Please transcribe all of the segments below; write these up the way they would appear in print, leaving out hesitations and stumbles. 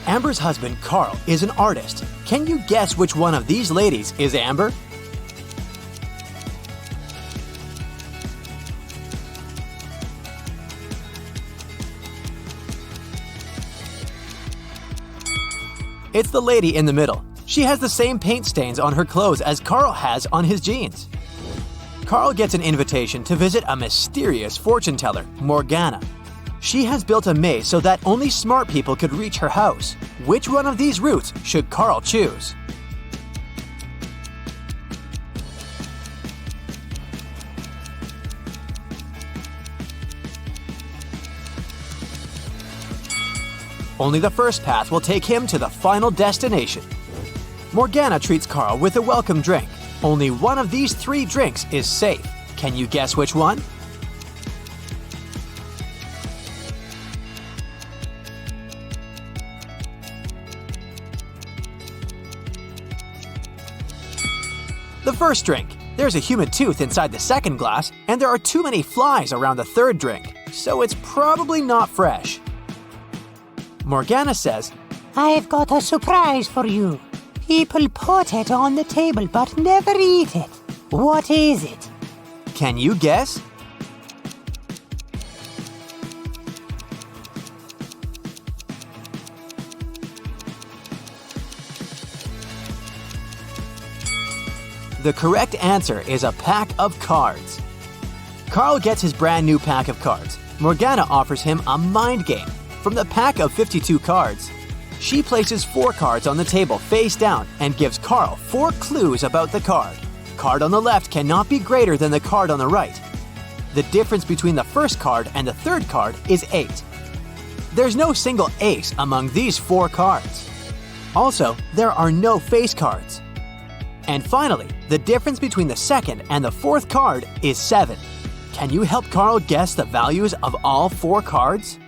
Amber's husband, Carl, is an artist. Can you guess which one of these ladies is Amber? It's the lady in the middle. She has the same paint stains on her clothes as Carl has on his jeans. Carl gets an invitation to visit a mysterious fortune teller, Morgana. She has built a maze so that only smart people could reach her house. Which one of these routes should Carl choose? Only the first path will take him to the final destination. Morgana treats Carl with a welcome drink. Only one of these 3 drinks is safe. Can you guess which one? The first drink. There's a human tooth inside the second glass, and there are too many flies around the third drink, so it's probably not fresh. Morgana says, I've got a surprise for you. People put it on the table but never eat it. What is it? Can you guess? The correct answer is a pack of cards. Carl gets his brand new pack of cards. Morgana offers him a mind game. From the pack of 52 cards, she places 4 cards on the table face down and gives Carl 4 clues about the card. Card on the left cannot be greater than the card on the right. The difference between the first card and the third card is 8. There's no single ace among these 4 cards. Also, there are no face cards. And finally, the difference between the second and the fourth card is 7. Can you help Carl guess the values of all 4 cards?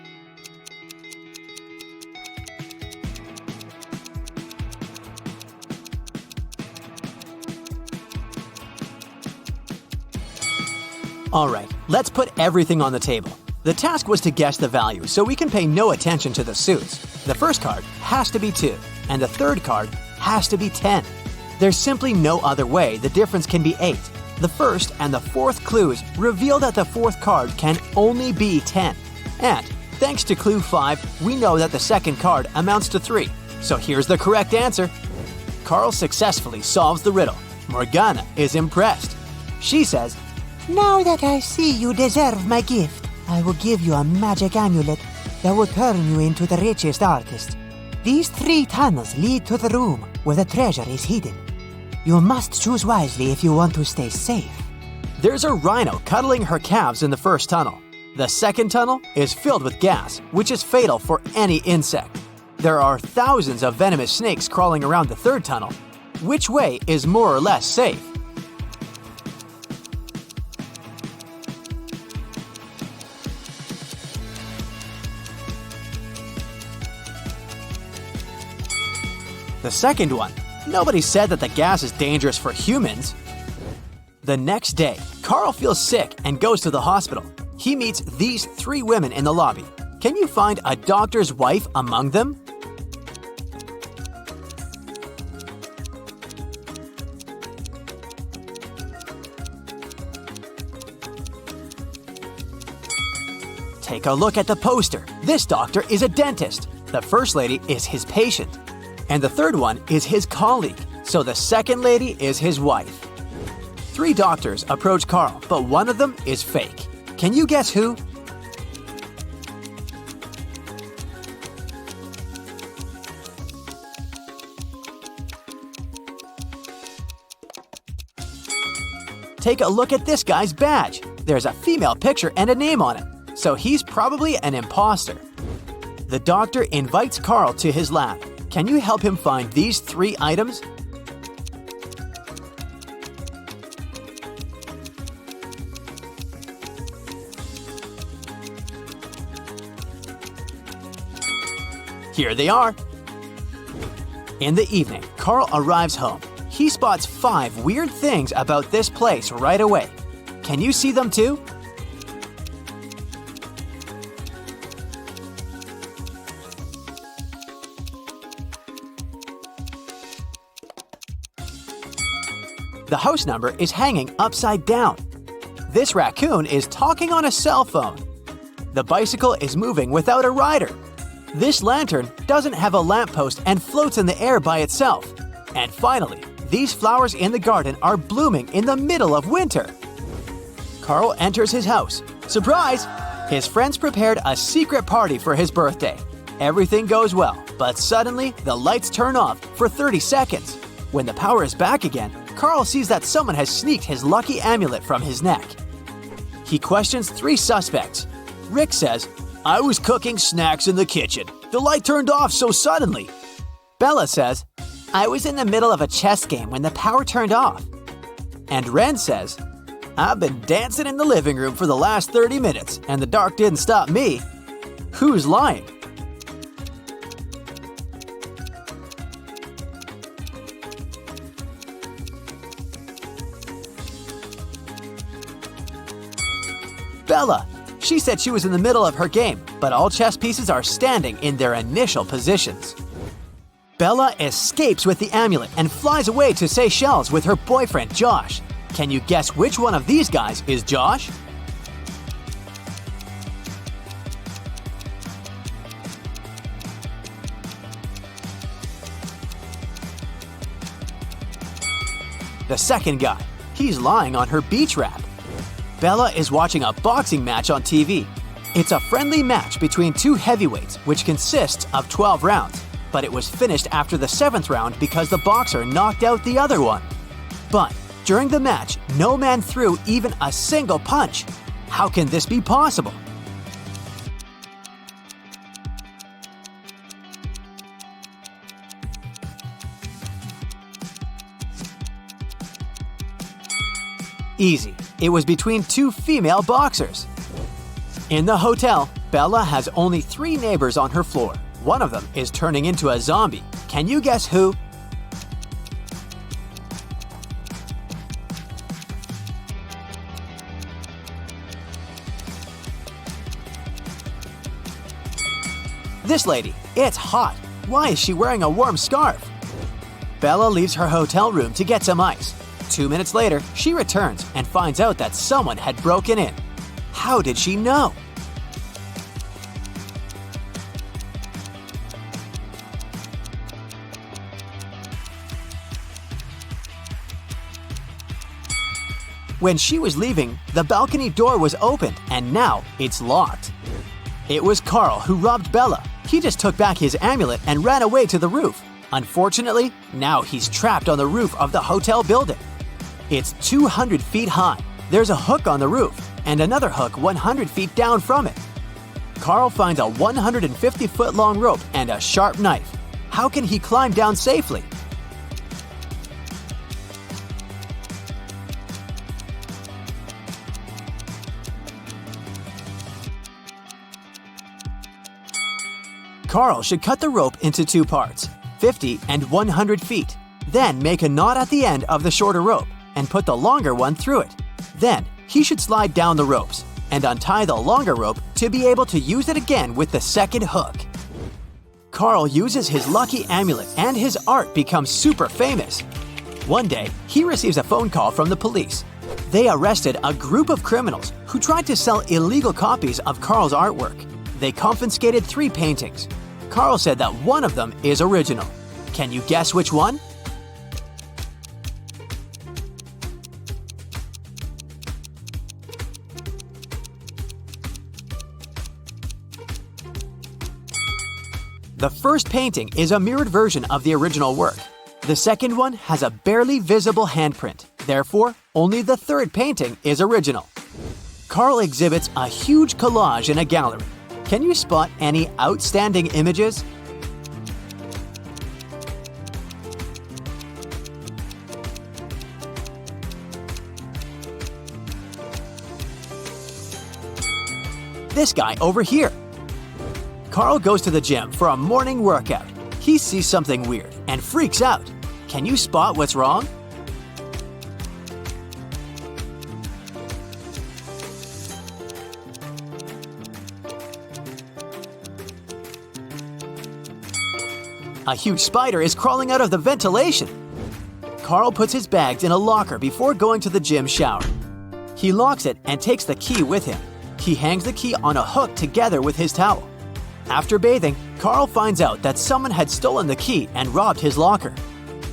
Alright, let's put everything on the table. The task was to guess the value, so we can pay no attention to the suits. The first card has to be 2, and the third card has to be 10. There's simply no other way the difference can be 8. The first and the fourth clues reveal that the fourth card can only be 10. And, thanks to clue 5, we know that the second card amounts to 3. So here's the correct answer. Carl successfully solves the riddle. Morgana is impressed. She says, Now that I see you deserve my gift, I will give you a magic amulet that will turn you into the richest artist. These 3 tunnels lead to the room where the treasure is hidden. You must choose wisely if you want to stay safe. There's a rhino cuddling her calves in the first tunnel. The second tunnel is filled with gas, which is fatal for any insect. There are thousands of venomous snakes crawling around the third tunnel. Which way is more or less safe? The second one. Nobody said that the gas is dangerous for humans. The next day, Carl feels sick and goes to the hospital. He meets these 3 women in the lobby. Can you find a doctor's wife among them? Take a look at the poster. This doctor is a dentist. The first lady is his patient. And the third one is his colleague, so the second lady is his wife. 3 doctors approach Carl, but one of them is fake. Can you guess who? Take a look at this guy's badge. There's a female picture and a name on it, so he's probably an impostor. The doctor invites Carl to his lab. Can you help him find these 3 items? Here they are. In the evening, Carl arrives home. He spots 5 weird things about this place right away. Can you see them too? The house number is hanging upside down. This raccoon is talking on a cell phone. The bicycle is moving without a rider. This lantern doesn't have a lamppost and floats in the air by itself. And finally, these flowers in the garden are blooming in the middle of winter. Carl enters his house. Surprise! His friends prepared a secret party for his birthday. Everything goes well, but suddenly the lights turn off for 30 seconds. When the power is back again, Carl sees that someone has sneaked his lucky amulet from his neck. He questions 3 suspects. Rick says, "I was cooking snacks in the kitchen. The light turned off so suddenly." Bella says, "I was in the middle of a chess game when the power turned off." And Ren says, "I've been dancing in the living room for the last 30 minutes, and the dark didn't stop me." Who's lying? Bella. She said she was in the middle of her game, but all chess pieces are standing in their initial positions. Bella escapes with the amulet and flies away to Seychelles with her boyfriend Josh. Can you guess which one of these guys is Josh? The second guy. He's lying on her beach wrap. Bella is watching a boxing match on TV. It's a friendly match between 2 heavyweights, which consists of 12 rounds, but it was finished after the 7th round because the boxer knocked out the other one. But during the match, no man threw even a single punch. How can this be possible? Easy. It was between 2 female boxers. In the hotel, Bella has only 3 neighbors on her floor. One of them is turning into a zombie. Can you guess who? This lady. It's hot. Why is she wearing a warm scarf? Bella leaves her hotel room to get some ice. 2 minutes later, she returns and finds out that someone had broken in. How did she know? When she was leaving, the balcony door was opened and now it's locked. It was Carl who robbed Bella. He just took back his amulet and ran away to the roof. Unfortunately, now he's trapped on the roof of the hotel building. It's 200 feet high. There's a hook on the roof and another hook 100 feet down from it. Carl finds a 150-foot-long rope and a sharp knife. How can he climb down safely? Carl should cut the rope into 2 parts, 50 and 100 feet. Then make a knot at the end of the shorter rope and put the longer one through it. Then, he should slide down the ropes and untie the longer rope to be able to use it again with the second hook. Carl uses his lucky amulet and his art becomes super famous. One day, he receives a phone call from the police. They arrested a group of criminals who tried to sell illegal copies of Carl's artwork. They confiscated 3 paintings. Carl said that one of them is original. Can you guess which one? The first painting is a mirrored version of the original work. The second one has a barely visible handprint. Therefore, only the third painting is original. Carl exhibits a huge collage in a gallery. Can you spot any outstanding images? This guy over here. Carl goes to the gym for a morning workout. He sees something weird and freaks out. Can you spot what's wrong? A huge spider is crawling out of the ventilation. Carl puts his bags in a locker before going to the gym shower. He locks it and takes the key with him. He hangs the key on a hook together with his towel. After bathing, Carl finds out that someone had stolen the key and robbed his locker.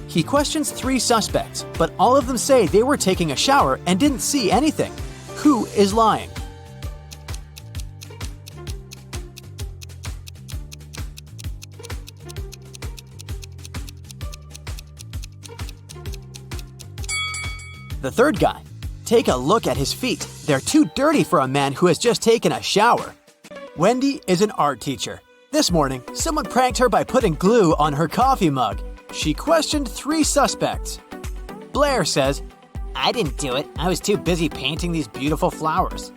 He questions 3 suspects, but all of them say they were taking a shower and didn't see anything. Who is lying? The third guy. Take a look at his feet. They're too dirty for a man who has just taken a shower. Wendy is an art teacher. This morning, someone pranked her by putting glue on her coffee mug. She questioned 3 suspects. Blair says, I didn't do it. I was too busy painting these beautiful flowers.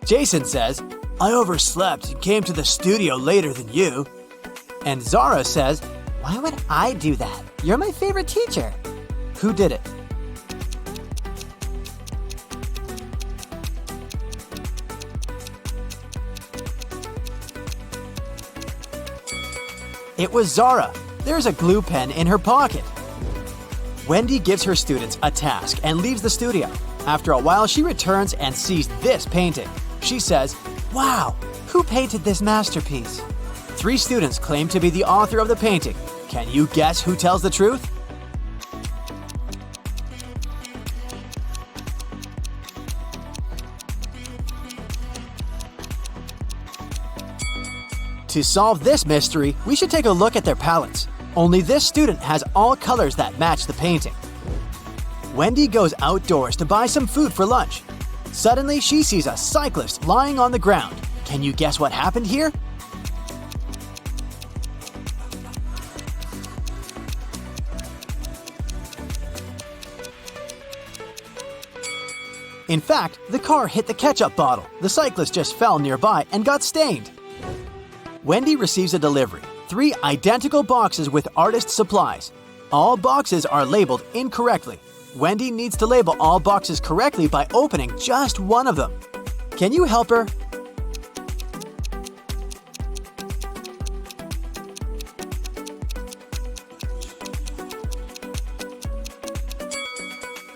Jason says, I overslept and came to the studio later than you. And Zara says, Why would I do that? You're my favorite teacher. who did it? It was Zara. There's a glue pen in her pocket. Wendy gives her students a task and leaves the studio. After a while, she returns and sees this painting. She says, Wow, who painted this masterpiece? 3 students claim to be the author of the painting. Can you guess who tells the truth? To solve this mystery, we should take a look at their palettes. Only this student has all colors that match the painting. Wendy goes outdoors to buy some food for lunch. Suddenly, she sees a cyclist lying on the ground. Can you guess what happened here? In fact, the car hit the ketchup bottle. The cyclist just fell nearby and got stained. Wendy receives a delivery. 3 identical boxes with artist supplies. All boxes are labeled incorrectly. Wendy needs to label all boxes correctly by opening just one of them. Can you help her?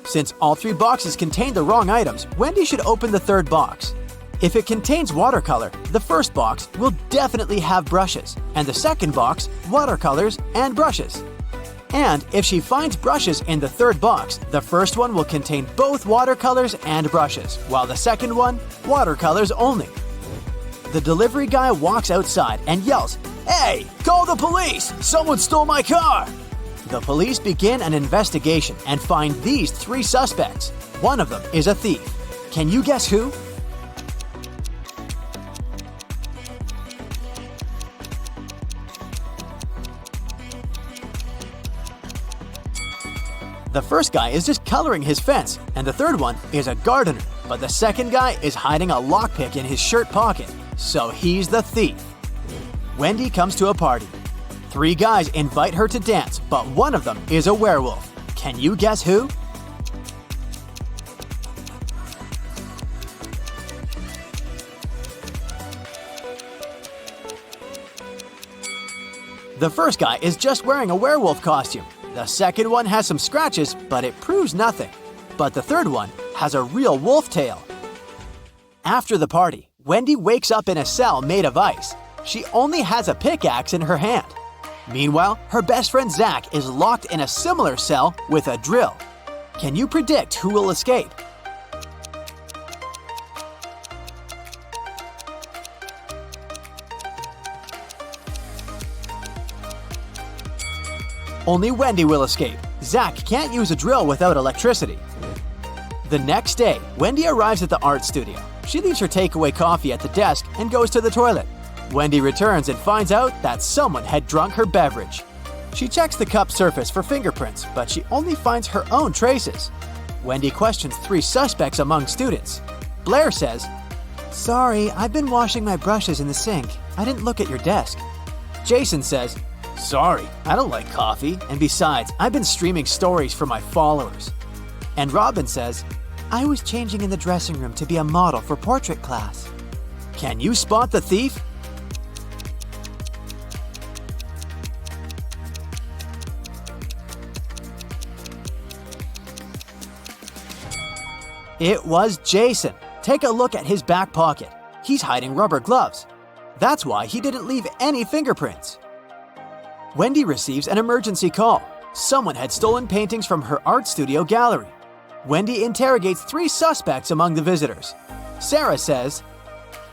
Since all 3 boxes contain the wrong items, Wendy should open the 3rd box. If it contains watercolor, the first box will definitely have brushes, and the second box, watercolors and brushes. And if she finds brushes in the 3rd box, the first one will contain both watercolors and brushes, while the second one, watercolors only. The delivery guy walks outside and yells, "Hey, call the police! Someone stole my car!" The police begin an investigation and find these 3 suspects. One of them is a thief. Can you guess who? The first guy is just coloring his fence, and the 3rd one is a gardener. But the second guy is hiding a lockpick in his shirt pocket, so he's the thief. Wendy comes to a party. 3 guys invite her to dance, but one of them is a werewolf. Can you guess who? The first guy is just wearing a werewolf costume. The second one has some scratches, but it proves nothing. But the 3rd one has a real wolf tail. After the party, Wendy wakes up in a cell made of ice. She only has a pickaxe in her hand. Meanwhile, her best friend Zach is locked in a similar cell with a drill. Can you predict who will escape? Only Wendy will escape. Zach can't use a drill without electricity. The next day, Wendy arrives at the art studio. She leaves her takeaway coffee at the desk and goes to the toilet. Wendy returns and finds out that someone had drunk her beverage. She checks the cup surface for fingerprints, but she only finds her own traces. Wendy questions 3 suspects among students. Blair says, Sorry, I've been washing my brushes in the sink. I didn't look at your desk. Jason says, Sorry, I don't like coffee, and besides, I've been streaming stories for my followers. And Robin says, I was changing in the dressing room to be a model for portrait class. Can you spot the thief? It was Jason. Take a look at his back pocket. He's hiding rubber gloves. That's why he didn't leave any fingerprints. Wendy receives an emergency call. Someone had stolen paintings from her art studio gallery. Wendy interrogates 3 suspects among the visitors. Sarah says,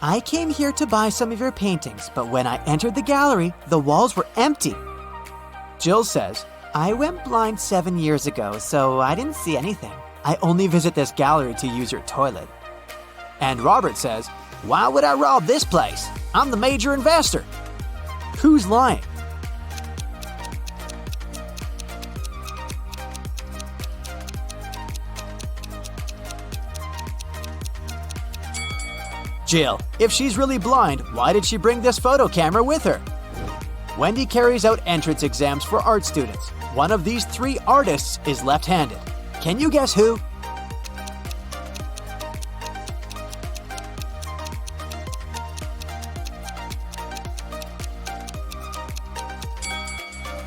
I came here to buy some of your paintings, but when I entered the gallery, the walls were empty. Jill says, I went blind 7 years ago, so I didn't see anything. I only visit this gallery to use your toilet. And Robert says, why would I rob this place? I'm the major investor. Who's lying? Jill, if she's really blind, why did she bring this photo camera with her? Wendy carries out entrance exams for art students. One of these 3 artists is left-handed. Can you guess who?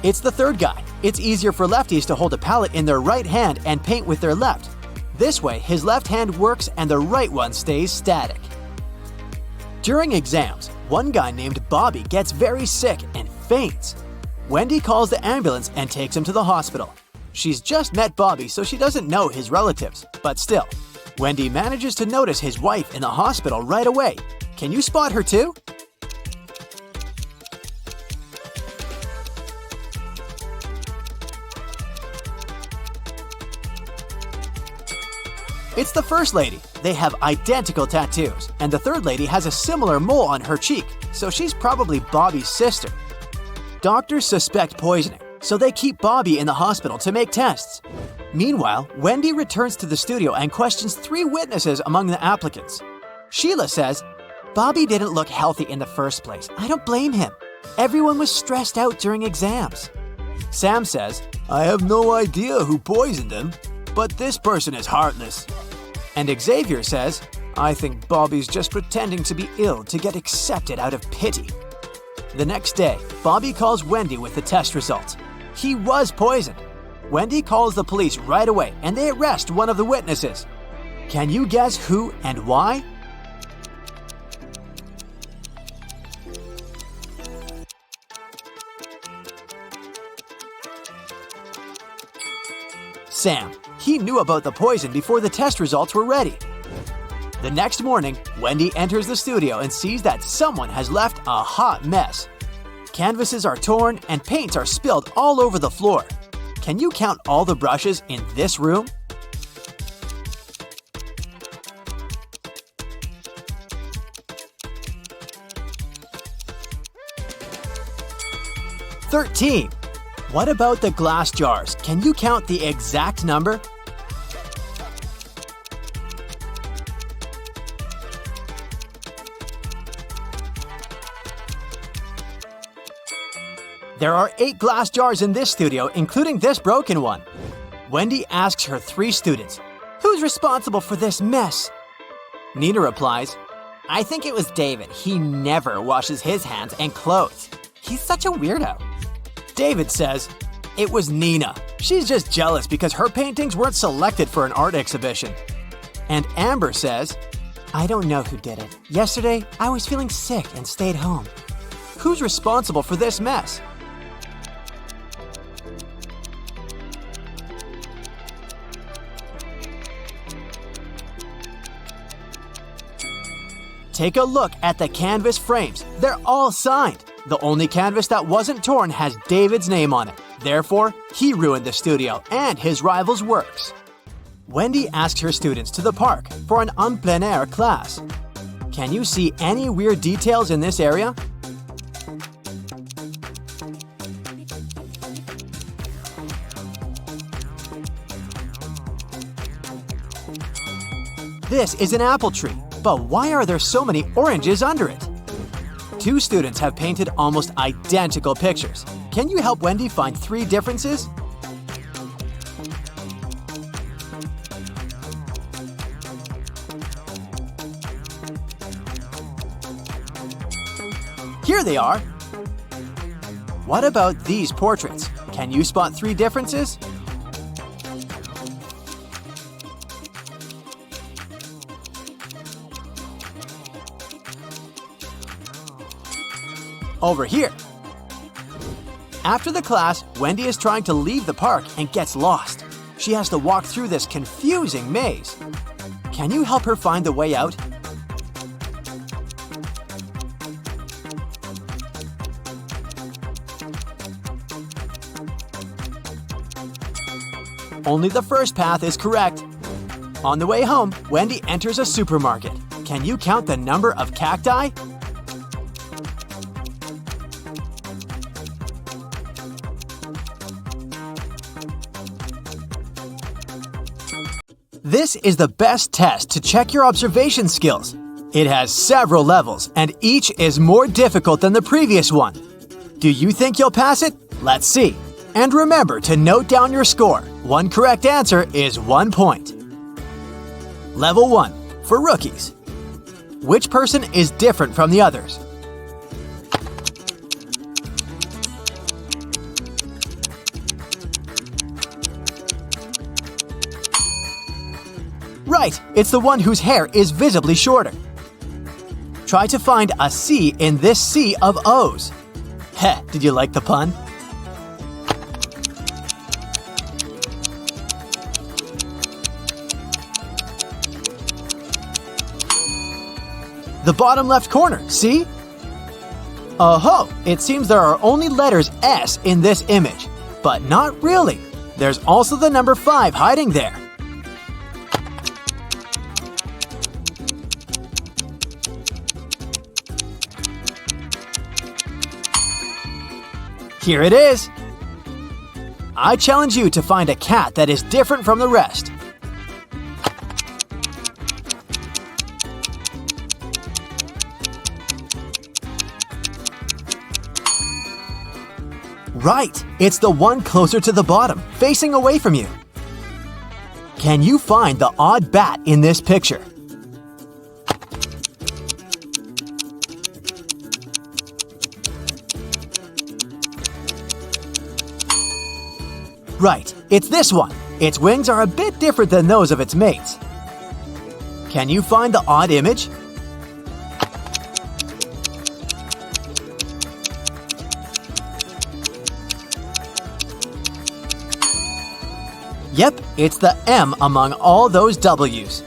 It's the 3rd guy. It's easier for lefties to hold a palette in their right hand and paint with their left. This way, his left hand works and the right one stays static. During exams, one guy named Bobby gets very sick and faints. Wendy calls the ambulance and takes him to the hospital. She's just met Bobby, so she doesn't know his relatives, but still, Wendy manages to notice his wife in the hospital right away. Can you spot her too? It's the first lady. They have identical tattoos, and the 3rd lady has a similar mole on her cheek, so she's probably Bobby's sister. Doctors suspect poisoning, so they keep Bobby in the hospital to make tests. Meanwhile, Wendy returns to the studio and questions 3 witnesses among the applicants. Sheila says, Bobby didn't look healthy in the first place. I don't blame him. Everyone was stressed out during exams. Sam says, I have no idea who poisoned him, but this person is heartless. And Xavier says, I think Bobby's just pretending to be ill to get accepted out of pity. The next day, Bobby calls Wendy with the test results. He was poisoned. Wendy calls the police right away and they arrest one of the witnesses. Can you guess who and why? Sam. He knew about the poison before the test results were ready. The next morning, Wendy enters the studio and sees that someone has left a hot mess. Canvases are torn and paints are spilled all over the floor. Can you count all the brushes in this room? "13. What about the glass jars? Can you count the exact number? There are 8 glass jars in this studio, including this broken one. Wendy asks her 3 students, "Who's responsible for this mess?" Nina replies, "I think it was David. He never washes his hands and clothes. He's such a weirdo." David says, "It was Nina. She's just jealous because her paintings weren't selected for an art exhibition." And Amber says, "I don't know who did it. Yesterday, I was feeling sick and stayed home." Who's responsible for this mess? Take a look at the canvas frames. They're all signed. The only canvas that wasn't torn has David's name on it. Therefore, he ruined the studio and his rival's works. Wendy asks her students to the park for an en plein air class. Can you see any weird details in this area? This is an apple tree, but why are there so many oranges under it? 2 students have painted almost identical pictures. Can you help Wendy find 3 differences? Here they are! What about these portraits? Can you spot 3 differences? over here. After the class, Wendy is trying to leave the park and gets lost. She has to walk through this confusing maze. Can you help her find the way out? Only the first path is correct. On the way home, Wendy enters a supermarket. Can you count the number of cacti? This is the best test to check your observation skills. It has several levels, and each is more difficult than the previous one. Do you think you'll pass it? Let's see. And remember to note down your score. One correct answer is 1 point. Level 1, for rookies. Which person is different from the others? Right, it's the one whose hair is visibly shorter. Try to find a C in this sea of O's. Heh, did you like the pun? The bottom left corner, see? Oh-ho, it seems there are only letters S in this image. But not really. There's also the number 5 hiding there. Here it is! I challenge you to find a cat that is different from the rest. Right! It's the one closer to the bottom, facing away from you. Can you find the odd bat in this picture? Right, it's this one. Its wings are a bit different than those of its mates. Can you find the odd image? Yep, it's the M among all those W's.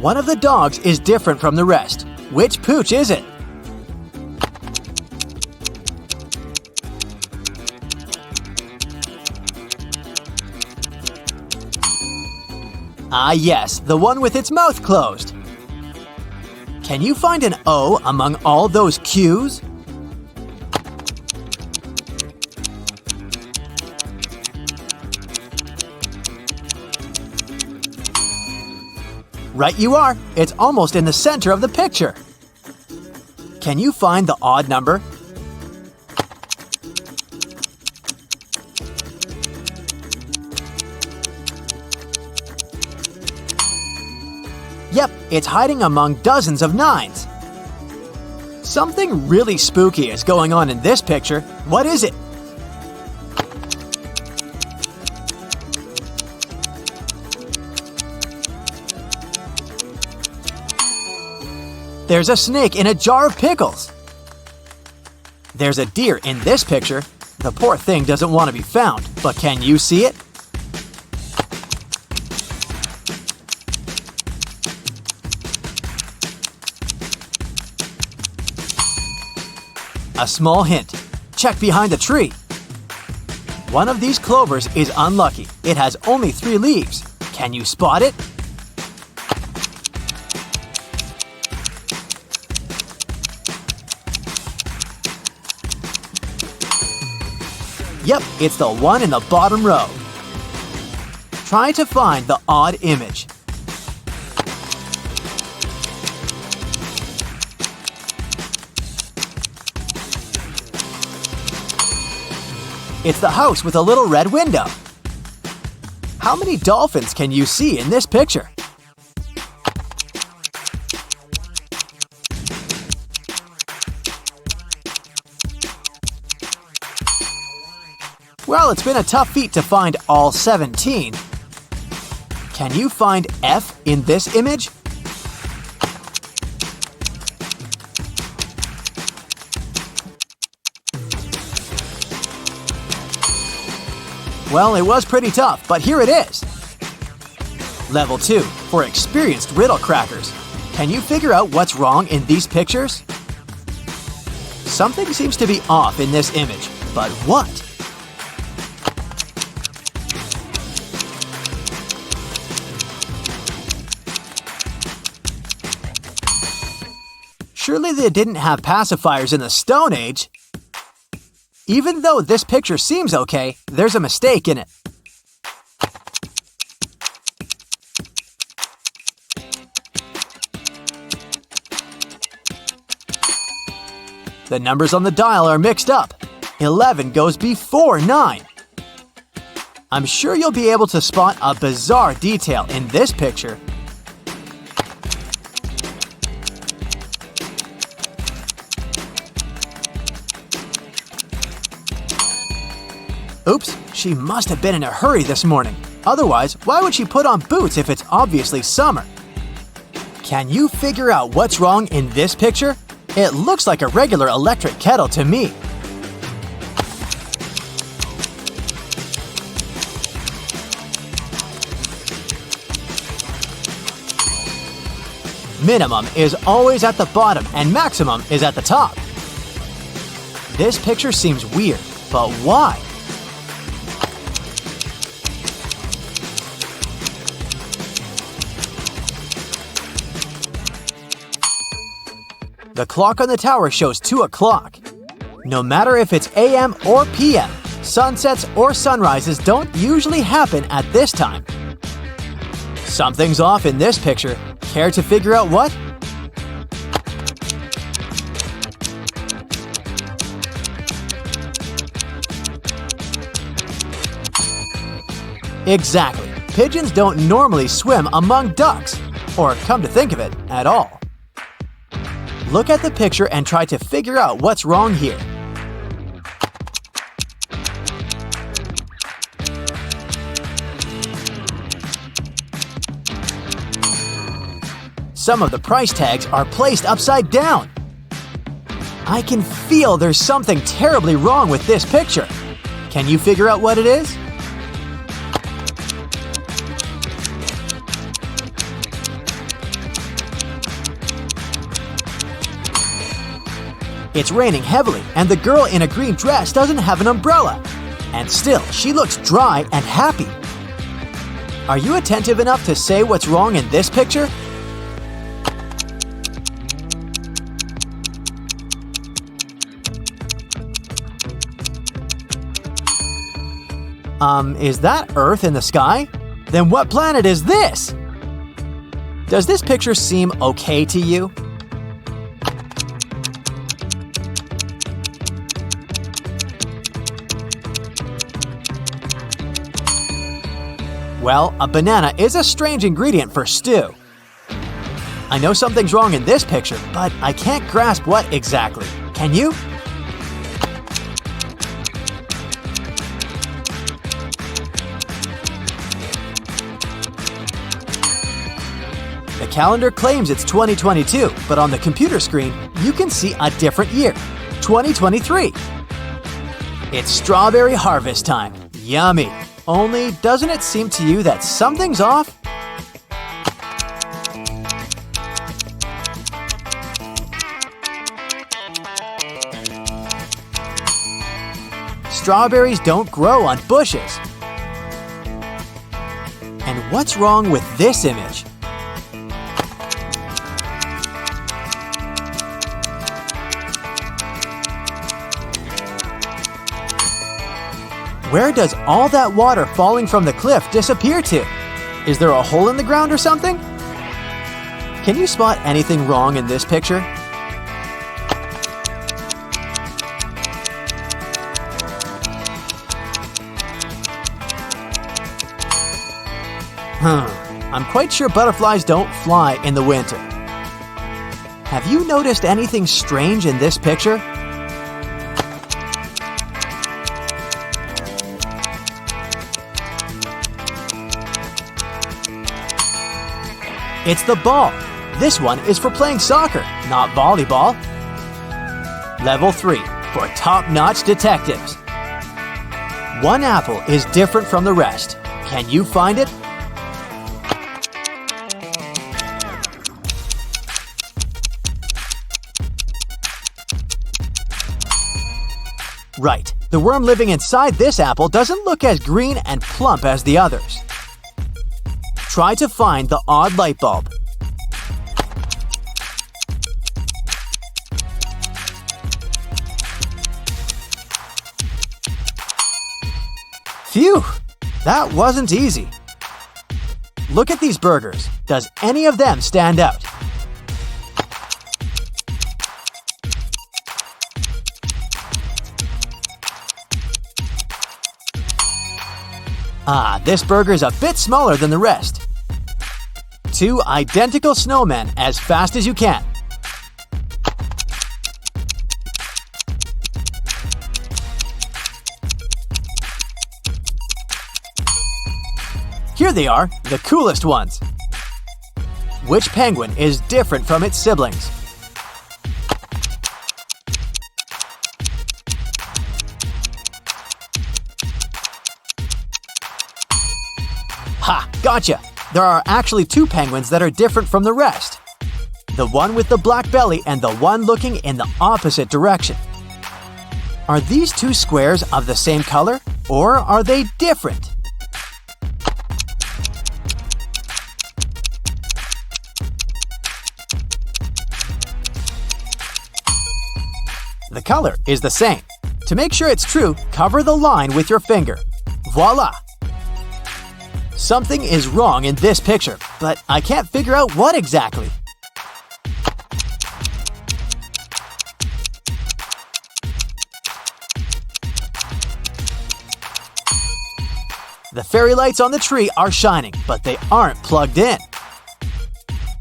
One of the dogs is different from the rest. Which pooch is it? Ah yes, the one with its mouth closed. Can you find an O among all those Q's? Right you are. It's almost in the center of the picture. Can you find the odd number? Yep, it's hiding among dozens of 9s. Something really spooky is going on in this picture. What is it? There's a snake in a jar of pickles. There's a deer in this picture. The poor thing doesn't want to be found, but can you see it? A small hint. Check behind the tree. One of these clovers is unlucky. It has only 3 leaves. Can you spot it? Yep, it's the one in the bottom row. Try to find the odd image. It's the house with a little red window. How many dolphins can you see in this picture? Well, it's been a tough feat to find all 17. Can you find F in this image? Well, it was pretty tough, but here it is. Level 2, for experienced riddle crackers. Can you figure out what's wrong in these pictures? Something seems to be off in this image, but what? Surely they didn't have pacifiers in the Stone Age. Even though this picture seems okay, there's a mistake in it. The numbers on the dial are mixed up. 11 goes before 9. I'm sure you'll be able to spot a bizarre detail in this picture. Oops, she must have been in a hurry this morning. Otherwise, why would she put on boots if it's obviously summer? Can you figure out what's wrong in this picture? It looks like a regular electric kettle to me. Minimum is always at the bottom and maximum is at the top. This picture seems weird, but why? The clock on the tower shows 2 o'clock. No matter if it's AM or PM, sunsets or sunrises don't usually happen at this time. Something's off in this picture. Care to figure out what? Exactly. Pigeons don't normally swim among ducks, or come to think of it, at all. Look at the picture and try to figure out what's wrong here. Some of the price tags are placed upside down. I can feel there's something terribly wrong with this picture. Can you figure out what it is? It's raining heavily, and the girl in a green dress doesn't have an umbrella. And still, she looks dry and happy. Are you attentive enough to say what's wrong in this picture? Is that Earth in the sky? Then what planet is this? Does this picture seem okay to you? Well, a banana is a strange ingredient for stew. I know something's wrong in this picture, but I can't grasp what exactly. Can you? The calendar claims it's 2022, but on the computer screen, you can see a different year, 2023. It's strawberry harvest time. Yummy. Only, doesn't it seem to you that something's off? Strawberries don't grow on bushes. And what's wrong with this image? Where does all that water falling from the cliff disappear to? Is there a hole in the ground or something? Can you spot anything wrong in this picture? I'm quite sure butterflies don't fly in the winter. Have you noticed anything strange in this picture? It's the ball. This one is for playing soccer, not volleyball. Level 3, for top-notch detectives. One apple is different from the rest. Can you find it? Right. The worm living inside this apple doesn't look as green and plump as the others. Try to find the odd light bulb. Phew! That wasn't easy. Look at these burgers. Does any of them stand out? Ah, this burger's a bit smaller than the rest. 2 identical snowmen as fast as you can. Here they are, the coolest ones. Which penguin is different from its siblings? Ha! Gotcha! There are actually 2 penguins that are different from the rest. The one with the black belly and the one looking in the opposite direction. Are these 2 squares of the same color, or are they different? The color is the same. To make sure it's true, cover the line with your finger. Voila! Something is wrong in this picture, but I can't figure out what exactly. The fairy lights on the tree are shining, but they aren't plugged in.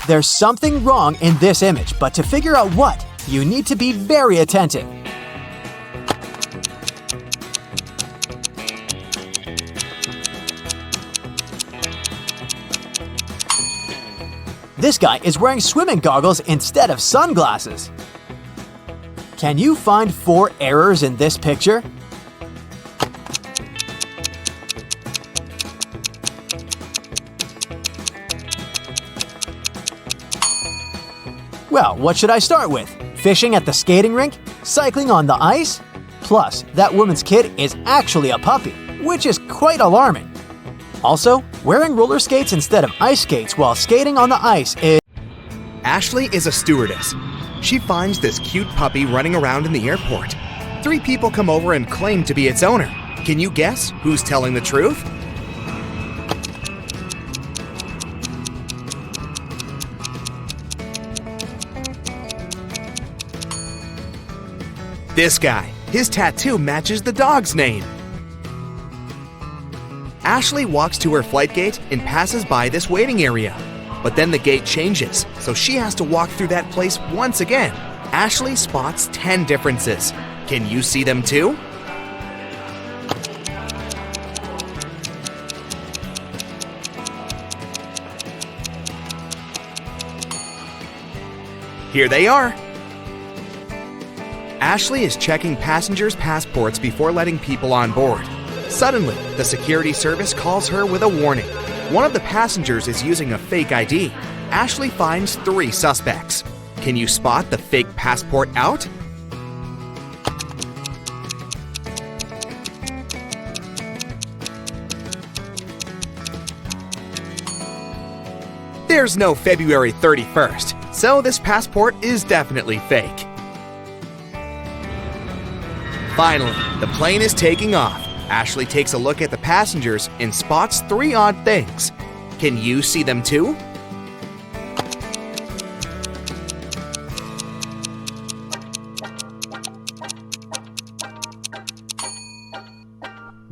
There's something wrong in this image, but to figure out what, you need to be very attentive. This guy is wearing swimming goggles instead of sunglasses. Can you find 4 errors in this picture? Well, what should I start with? Fishing at the skating rink? Cycling on the ice? Plus, that woman's kid is actually a puppy, which is quite alarming. Also, wearing roller skates instead of ice skates while skating on the ice is... Ashley is a stewardess. She finds this cute puppy running around in the airport. 3 people come over and claim to be its owner. Can you guess who's telling the truth? This guy. His tattoo matches the dog's name. Ashley walks to her flight gate and passes by this waiting area. But then the gate changes, so she has to walk through that place once again. Ashley spots 10 differences. Can you see them too? Here they are. Ashley is checking passengers' passports before letting people on board. Suddenly, the security service calls her with a warning. One of the passengers is using a fake ID. Ashley finds 3 suspects. Can you spot the fake passport out? There's no February 31st, so this passport is definitely fake. Finally, the plane is taking off. Ashley takes a look at the passengers and spots 3 odd things. Can you see them too?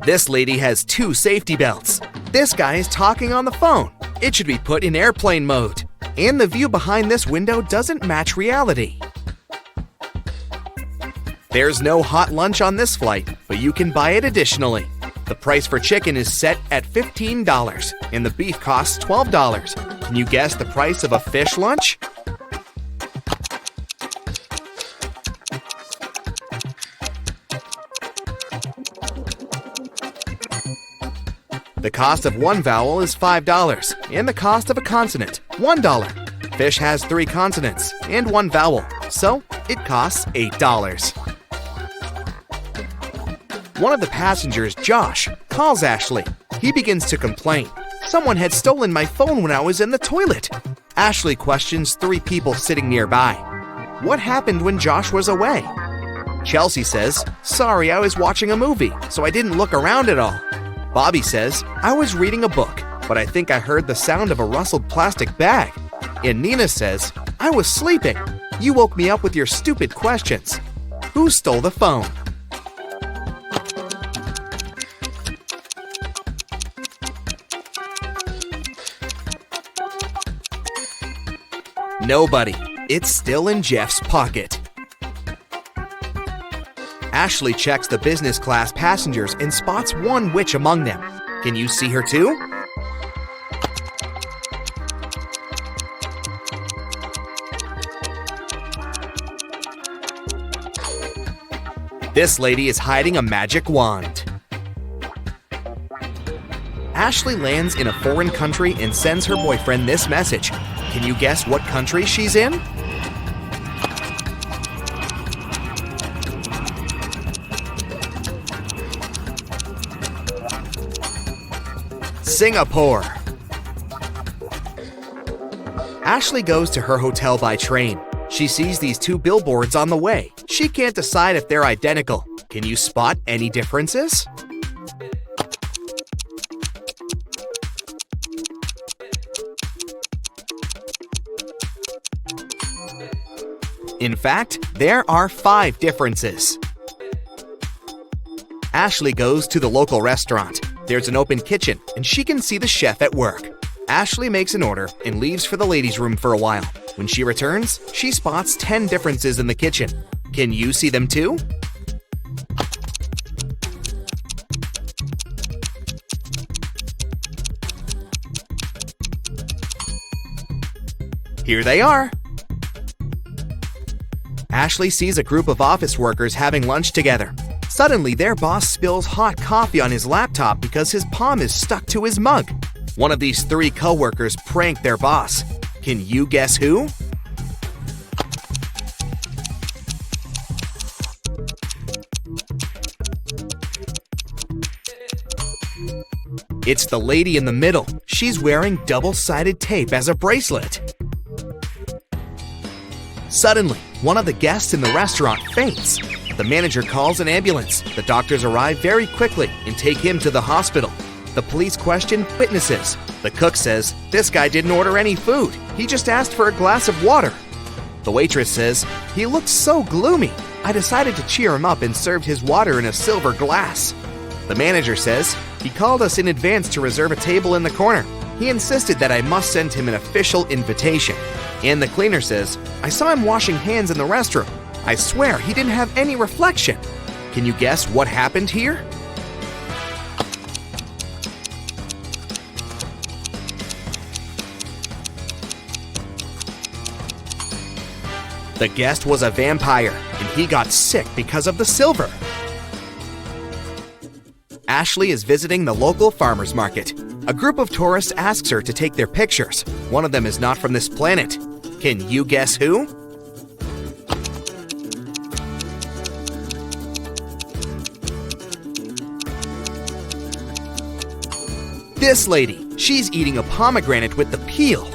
This lady has 2 safety belts. This guy is talking on the phone. It should be put in airplane mode. And the view behind this window doesn't match reality. There's no hot lunch on this flight, but you can buy it additionally. The price for chicken is set at $15, and the beef costs $12. Can you guess the price of a fish lunch? The cost of one vowel is $5, and the cost of a consonant, $1. Fish has 3 consonants and 1 vowel, so it costs $8. One of the passengers, Josh, calls Ashley. He begins to complain. Someone had stolen my phone when I was in the toilet. Ashley questions 3 people sitting nearby. What happened when Josh was away? Chelsea says, sorry, I was watching a movie, so I didn't look around at all. Bobby says, I was reading a book, but I think I heard the sound of a rustled plastic bag. And Nina says, I was sleeping. You woke me up with your stupid questions. Who stole the phone? Nobody. It's still in Jeff's pocket. Ashley checks the business class passengers and spots one witch among them. Can you see her too? This lady is hiding a magic wand. Ashley lands in a foreign country and sends her boyfriend this message. Can you guess what country she's in? Singapore. Ashley goes to her hotel by train. She sees these 2 billboards on the way. She can't decide if they're identical. Can you spot any differences? In fact, there are 5 differences. Ashley goes to the local restaurant. There's an open kitchen, and she can see the chef at work. Ashley makes an order and leaves for the ladies' room for a while. When she returns, she spots 10 differences in the kitchen. Can you see them too? Here they are. Ashley sees a group of office workers having lunch together. Suddenly, their boss spills hot coffee on his laptop because his palm is stuck to his mug. One of these 3 co-workers prank their boss. Can you guess who? It's the lady in the middle. She's wearing double-sided tape as a bracelet. Suddenly, one of the guests in the restaurant faints. The manager calls an ambulance. The doctors arrive very quickly and take him to the hospital. The police question witnesses. The cook says, this guy didn't order any food. He just asked for a glass of water. The waitress says, he looked so gloomy. I decided to cheer him up and served his water in a silver glass. The manager says, he called us in advance to reserve a table in the corner. He insisted that I must send him an official invitation. And the cleaner says, I saw him washing hands in the restroom. I swear he didn't have any reflection. Can you guess what happened here? The guest was a vampire, and he got sick because of the silver. Ashley is visiting the local farmer's market. A group of tourists asks her to take their pictures. One of them is not from this planet. Can you guess who? This lady. She's eating a pomegranate with the peel.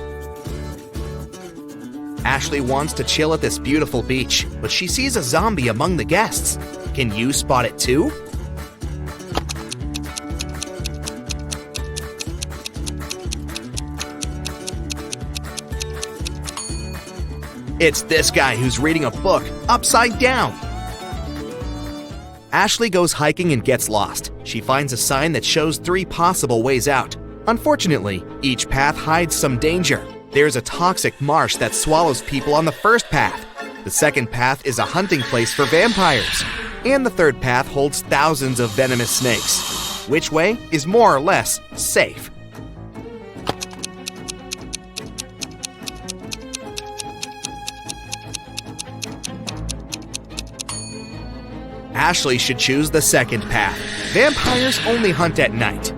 Ashley wants to chill at this beautiful beach, but she sees a zombie among the guests. Can you spot it too? It's this guy who's reading a book upside down. Ashley goes hiking and gets lost. She finds a sign that shows 3 possible ways out. Unfortunately, each path hides some danger. There's a toxic marsh that swallows people on the first path. The second path is a hunting place for vampires. And the third path holds thousands of venomous snakes. Which way is more or less safe? Ashley should choose the second path. Vampires only hunt at night.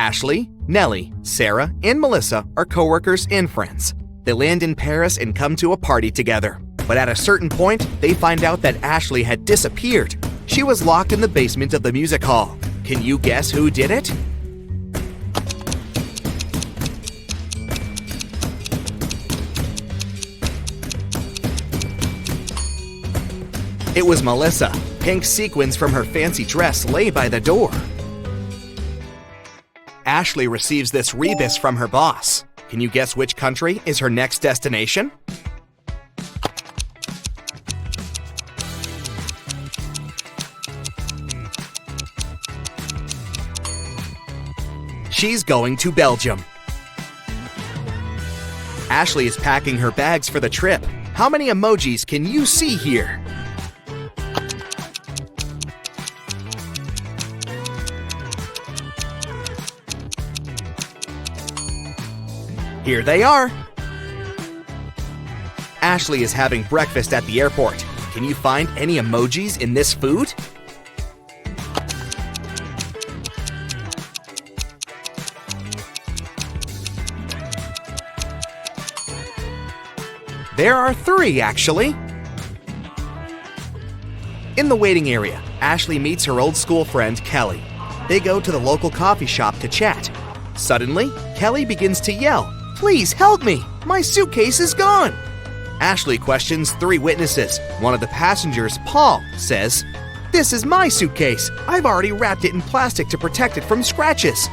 Ashley, Nellie, Sarah, and Melissa are coworkers and friends. They land in Paris and come to a party together. But at a certain point, they find out that Ashley had disappeared. She was locked in the basement of the music hall. Can you guess who did it? It was Melissa. Pink sequins from her fancy dress lay by the door. Ashley receives this rebus from her boss. Can you guess which country is her next destination? She's going to Belgium. Ashley is packing her bags for the trip. How many emojis can you see here? Here they are. Ashley is having breakfast at the airport. Can you find any emojis in this food? There are 3, actually. In the waiting area, Ashley meets her old school friend, Kelly. They go to the local coffee shop to chat. Suddenly, Kelly begins to yell, "Please help me! My suitcase is gone!" Ashley questions 3 witnesses. One of the passengers, Paul, says, "This is my suitcase. I've already wrapped it in plastic to protect it from scratches."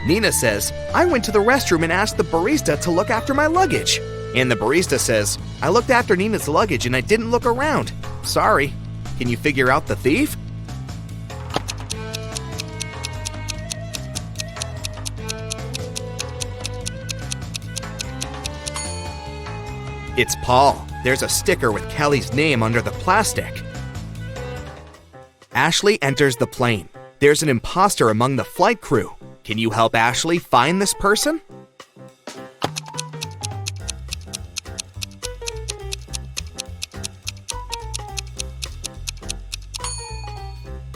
Nina says, "I went to the restroom and asked the barista to look after my luggage." And the barista says, "I looked after Nina's luggage and I didn't look around. Sorry." Can you figure out the thief? It's Paul. There's a sticker with Kelly's name under the plastic. Ashley enters the plane. There's an impostor among the flight crew. Can you help Ashley find this person?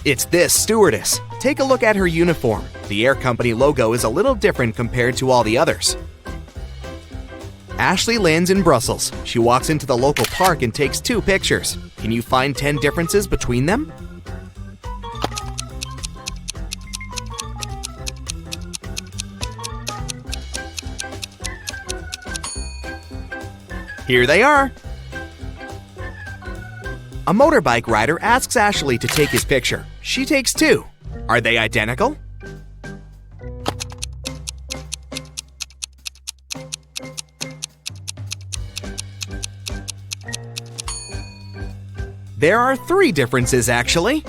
It's this stewardess. Take a look at her uniform. The air company logo is a little different compared to all the others. Ashley lands in Brussels. She walks into the local park and takes 2 pictures. Can you find 10 differences between them? Here they are. A motorbike rider asks Ashley to take his picture. She takes 2. Are they identical? There are 3 differences, actually.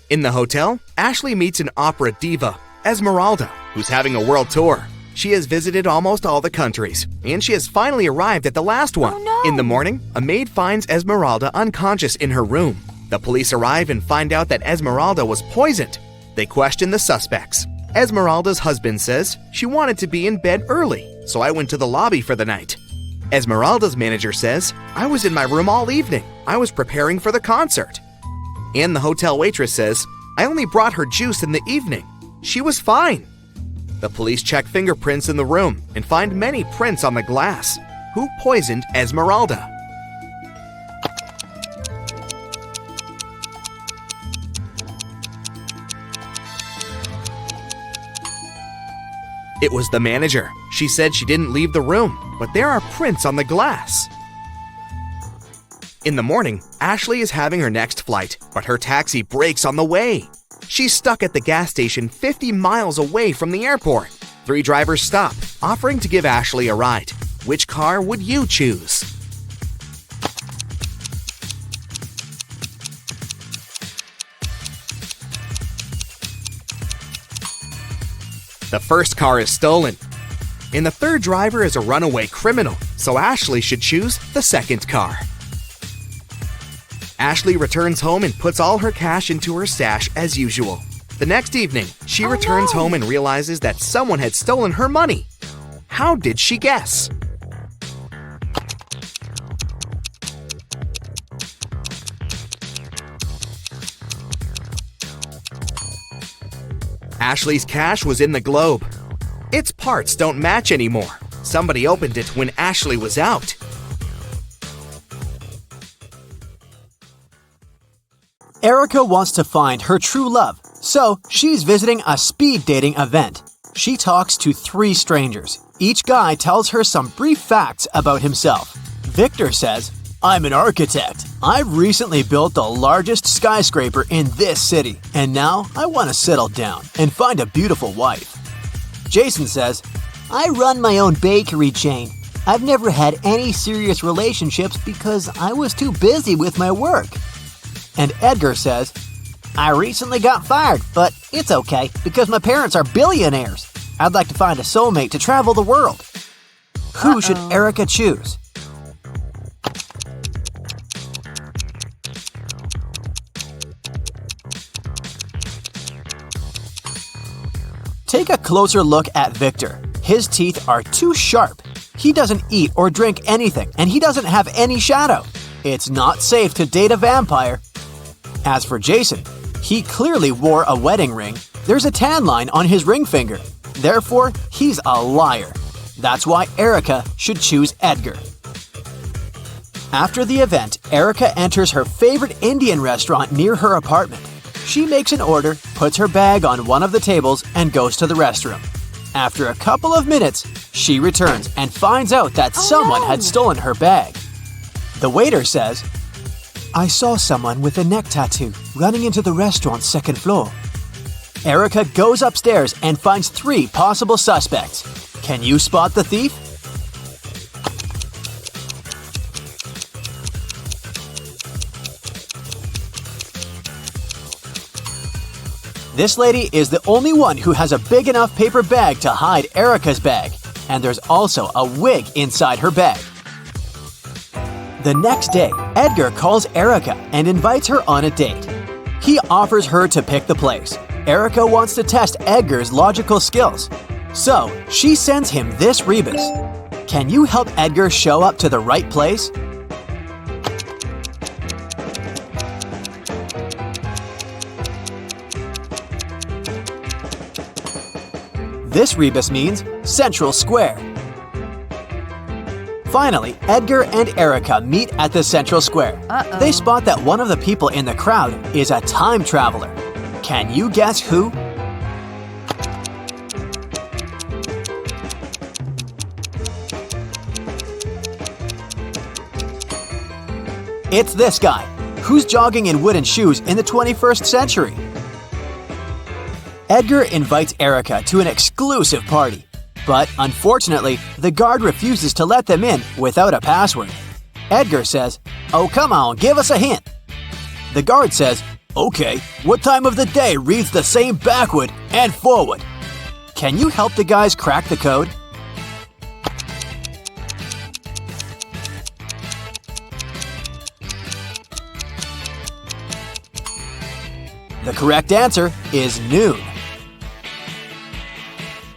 In the hotel, Ashley meets an opera diva, Esmeralda, who's having a world tour. She has visited almost all the countries, and she has finally arrived at the last one. Oh, no. In the morning, a maid finds Esmeralda unconscious in her room. The police arrive and find out that Esmeralda was poisoned. They question the suspects. Esmeralda's husband says, "She wanted to be in bed early, so I went to the lobby for the night." Esmeralda's manager says, "I was in my room all evening. I was preparing for the concert." And the hotel waitress says, "I only brought her juice in the evening. She was fine." The police check fingerprints in the room and find many prints on the glass. Who poisoned Esmeralda? It was the manager. She said she didn't leave the room, but there are prints on the glass. In the morning, Ashley is having her next flight, but her taxi breaks on the way. She's stuck at the gas station 50 miles away from the airport. 3 drivers stop, offering to give Ashley a ride. Which car would you choose? The first car is stolen. And the 3rd driver is a runaway criminal, so Ashley should choose the 2nd car. Ashley returns home and puts all her cash into her stash as usual. The next evening, she returns home and realizes that someone had stolen her money. How did she guess? Ashley's cash was in the globe. Its parts don't match anymore. Somebody opened it when Ashley was out. Erica wants to find her true love, so she's visiting a speed dating event. She talks to 3 strangers. Each guy tells her some brief facts about himself. Victor says, "I'm an architect. I've recently built the largest skyscraper in this city, and now I want to settle down and find a beautiful wife." Jason says, I run my own bakery chain. I've never had any serious relationships because I was too busy with my work. and Edgar says, I recently got fired, but it's okay because my parents are billionaires. I'd like to find a soulmate to travel the world. Who should Erica choose? Take a closer look at Victor. His teeth are too sharp. He doesn't eat or drink anything, and he doesn't have any shadow. It's not safe to date a vampire. As for Jason, he clearly wore a wedding ring. There's a tan line on his ring finger. Therefore, he's a liar. That's why Erica should choose Edgar. After the event, Erica enters her favorite Indian restaurant near her apartment. She makes an order, puts her bag on one of the tables, and goes to the restroom. After a couple of minutes, she returns and finds out that someone had stolen her bag. The waiter says, I saw someone with a neck tattoo running into the restaurant's second floor. Erica goes upstairs and finds 3 possible suspects. Can you spot the thief? This lady is the only one who has a big enough paper bag to hide Erica's bag, and there's also a wig inside her bag. The next day, Edgar calls Erica and invites her on a date. He offers her to pick the place. Erica wants to test Edgar's logical skills, so she sends him this rebus. Can you help Edgar show up to the right place? This rebus means Central Square. Finally, Edgar and Erica meet at the Central Square. They spot that one of the people in the crowd is a time traveler. Can you guess who? It's this guy, who's jogging in wooden shoes in the 21st century. Edgar invites Erica to an exclusive party, but unfortunately, the guard refuses to let them in without a password. Edgar says, "Oh, come on, give us a hint." The guard says, "Okay, what time of the day reads the same backward and forward?" Can you help the guys crack the code? The correct answer is noon.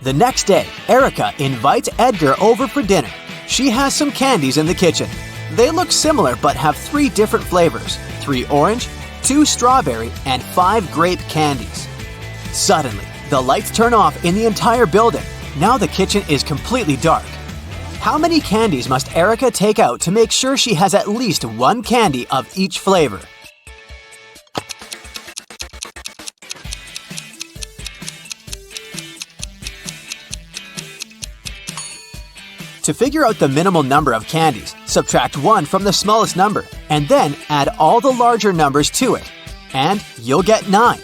The next day, Erica invites Edgar over for dinner. She has some candies in the kitchen. They look similar but have 3 different flavors: 3 orange, 2 strawberry, and 5 grape candies. Suddenly, the lights turn off in the entire building. Now the kitchen is completely dark. How many candies must Erica take out to make sure she has at least 1 candy of each flavor? To figure out the minimal number of candies, subtract 1 from the smallest number, and then add all the larger numbers to it, and you'll get 9.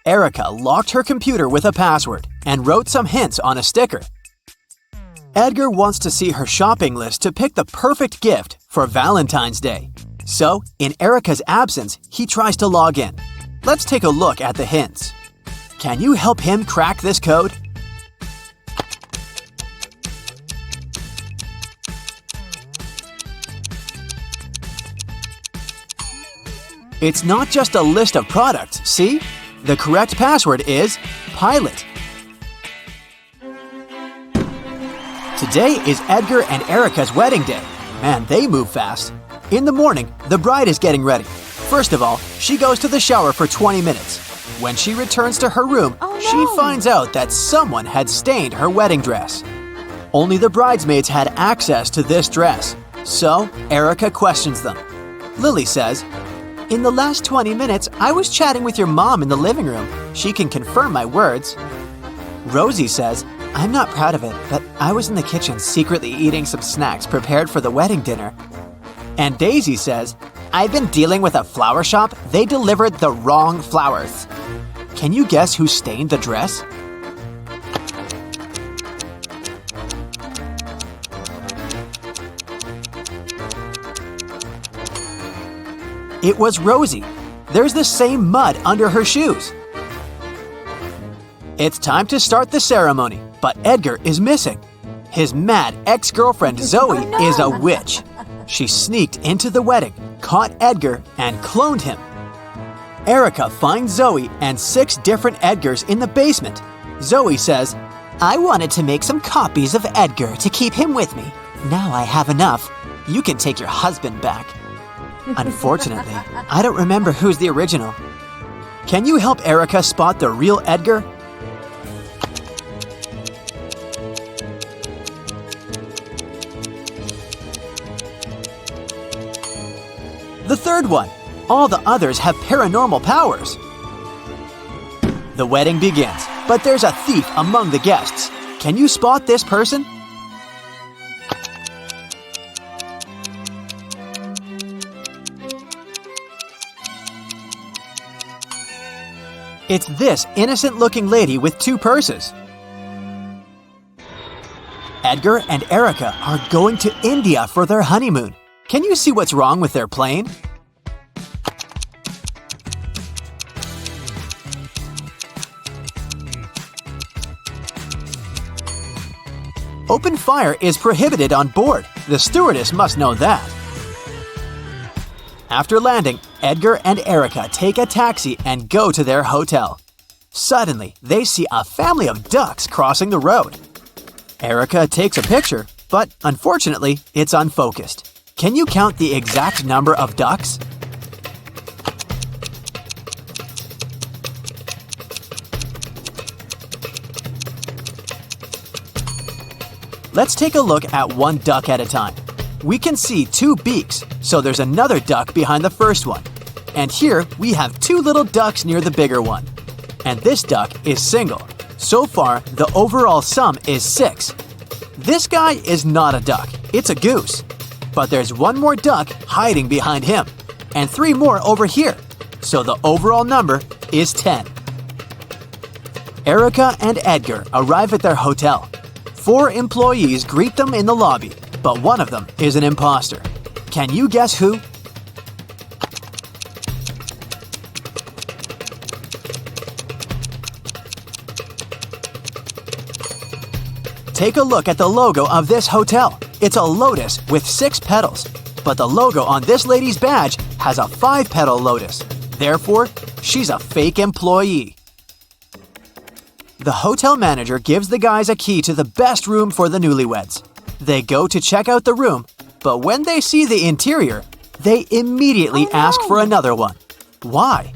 Erica locked her computer with a password and wrote some hints on a sticker. Edgar wants to see her shopping list to pick the perfect gift for Valentine's Day. So, in Erica's absence, he tries to log in. Let's take a look at the hints. Can you help him crack this code? It's not just a list of products, see? The correct password is Pilot. Today is Edgar and Erica's wedding day. Man, they move fast. In the morning, the bride is getting ready. First of all, she goes to the shower for 20 minutes. When she returns to her room, she finds out that someone had stained her wedding dress. Only the bridesmaids had access to this dress, so Erica questions them. Lily says, "In the last 20 minutes, I was chatting with your mom in the living room. She can confirm my words." Rosie says, "I'm not proud of it, but I was in the kitchen secretly eating some snacks prepared for the wedding dinner." And Daisy says, "I've been dealing with a flower shop. They delivered the wrong flowers." Can you guess who stained the dress? It was Rosie. There's the same mud under her shoes. It's time to start the ceremony, but Edgar is missing. His mad ex-girlfriend Zoe is a witch. She sneaked into the wedding, caught Edgar, and cloned him. Erica finds Zoe and 6 different Edgars in the basement. Zoe says, "I wanted to make some copies of Edgar to keep him with me. Now I have enough. You can take your husband back." Unfortunately, I don't remember who's the original. Can you help Erica spot the real Edgar? The third one. All the others have paranormal powers. The wedding begins, but there's a thief among the guests. Can you spot this person? It's this innocent-looking lady with 2 purses. Edgar and Erica are going to India for their honeymoon. Can you see what's wrong with their plane? Open fire is prohibited on board. The stewardess must know that. After landing, Edgar and Erica take a taxi and go to their hotel. Suddenly, they see a family of ducks crossing the road. Erica takes a picture, but unfortunately, it's unfocused. Can you count the exact number of ducks? Let's take a look at one duck at a time. We can see 2 beaks, so there's another duck behind the first one. And here we have 2 little ducks near the bigger one. And this duck is single. So far, the overall sum is 6. This guy is not a duck, it's a goose. But there's 1 more duck hiding behind him, and 3 more over here. So the overall number is 10. Erica and Edgar arrive at their hotel. 4 employees greet them in the lobby, but one of them is an impostor. Can you guess who? Take a look at the logo of this hotel. It's a lotus with 6 petals, but the logo on this lady's badge has a 5-petal lotus. Therefore, she's a fake employee. The hotel manager gives the guys a key to the best room for the newlyweds. They go to check out the room, but when they see the interior, they immediately ask for another one. Why?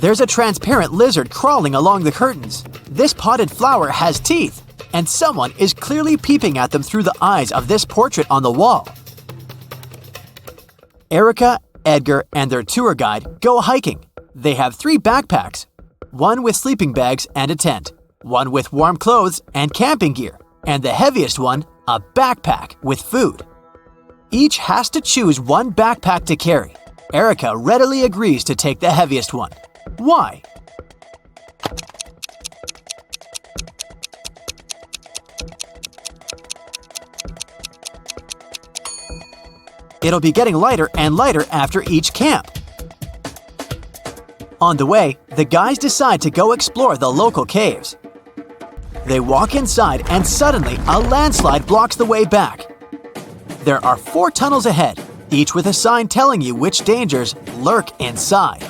There's a transparent lizard crawling along the curtains. This potted flower has teeth, and someone is clearly peeping at them through the eyes of this portrait on the wall. Erica, Edgar, and their tour guide go hiking. They have 3 backpacks, 1 with sleeping bags and a tent, 1 with warm clothes and camping gear, and the heaviest one, a backpack with food. Each has to choose 1 backpack to carry. Erica readily agrees to take the heaviest one. Why? It'll be getting lighter and lighter after each camp. On the way, the guys decide to go explore the local caves. They walk inside and suddenly a landslide blocks the way back. There are 4 tunnels ahead, each with a sign telling you which dangers lurk inside.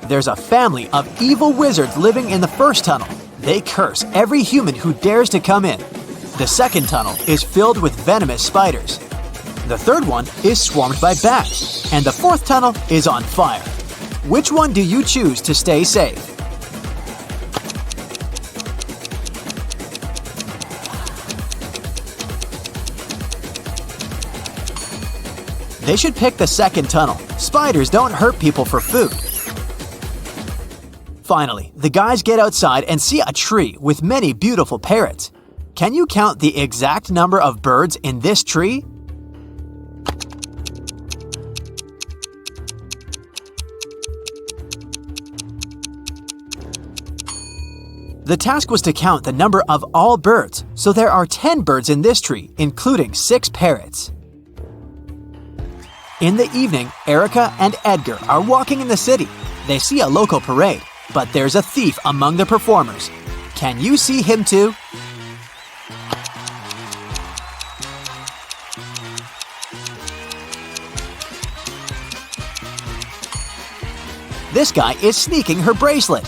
There's a family of evil wizards living in the first tunnel. They curse every human who dares to come in. The second tunnel is filled with venomous spiders. The third one is swarmed by bats. And the fourth tunnel is on fire. Which one do you choose to stay safe? They should pick the second tunnel. Spiders don't hurt people for food. Finally, the guys get outside and see a tree with many beautiful parrots. Can you count the exact number of birds in this tree? The task was to count the number of all birds, so there are 10 birds in this tree, including 6 parrots. In the evening, Erica and Edgar are walking in the city. They see a local parade, but there's a thief among the performers. Can you see him too? This guy is sneaking her bracelet.